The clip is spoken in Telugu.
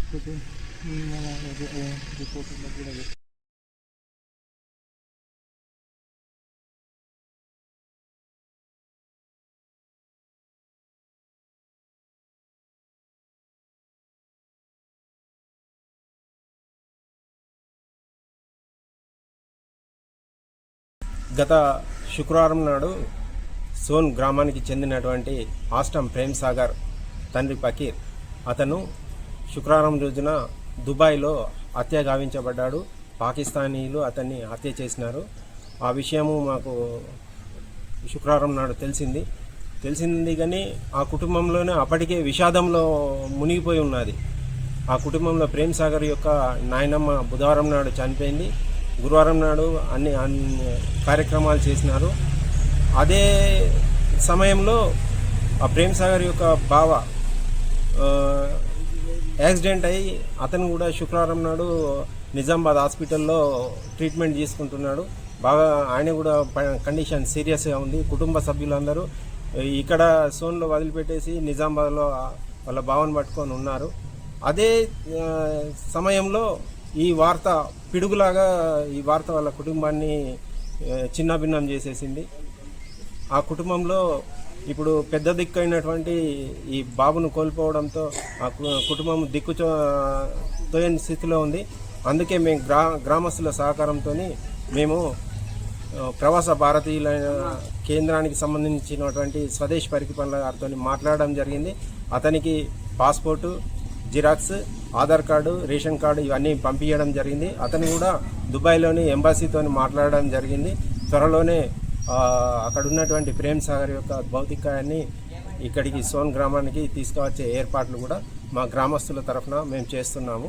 గత శుక్రవారం నాడు సోన్ గ్రామానికి చెందినటువంటి ఆస్టం ప్రేమ్ సాగర్ తండ్రి ఫకీర్ అతను శుక్రవారం రోజున దుబాయ్లో హత్య గావించబడ్డాడు. పాకిస్తానీలు అతన్ని హత్య చేసినారు. ఆ విషయము మాకు శుక్రవారం నాడు తెలిసింది కానీ ఆ కుటుంబంలోనే అప్పటికే విషాదంలో మునిగిపోయి ఉన్నది. ఆ కుటుంబంలో ప్రేమ్ సాగర్ యొక్క నాయనమ్మ బుధవారం నాడు చనిపోయింది. గురువారం నాడు అన్ని కార్యక్రమాలు చేసినారు. అదే సమయంలో ఆ ప్రేమ్ సాగర్ యొక్క బావ యాక్సిడెంట్ అయ్యి అతను కూడా శుక్రవారం నాడు నిజామాబాద్ హాస్పిటల్లో ట్రీట్మెంట్ తీసుకుంటున్నాడు. బాగా ఆయన కూడా కండిషన్ సీరియస్గా ఉంది. కుటుంబ సభ్యులందరూ ఇక్కడ సోన్లో వదిలిపెట్టేసి నిజామాబాద్లో వాళ్ళ బావను పట్టుకొని ఉన్నారు. అదే సమయంలో ఈ వార్త పిడుగులాగా వాళ్ళ కుటుంబాన్ని చిన్నాభిన్నం చేసేసింది. ఆ కుటుంబంలో ఇప్పుడు పెద్ద దిక్కు అయినటువంటి ఈ బాబును కోల్పోవడంతో ఆ కుటుంబం తోయని స్థితిలో ఉంది. అందుకే మేము గ్రామస్తుల సహకారంతో మేము ప్రవాస భారతీయుల కేంద్రానికి సంబంధించినటువంటి స్వదేశ్ పరికపండ్ల గారితో మాట్లాడడం జరిగింది. అతనికి passport, xerox, Aadhaar card, ration card ఇవన్నీ పంపించడం జరిగింది. అతను కూడా దుబాయ్లోని ఎంబాసీతో మాట్లాడడం జరిగింది. త్వరలోనే అక్కడ ఉన్నటువంటి ప్రేమ్ సాగర్ యొక్క భౌతికాయాన్ని ఇక్కడికి సోన్ గ్రామానికి తీసుకువచ్చే ఏర్పాట్లు కూడా మా గ్రామస్తుల తరఫున మేము చేస్తున్నాము.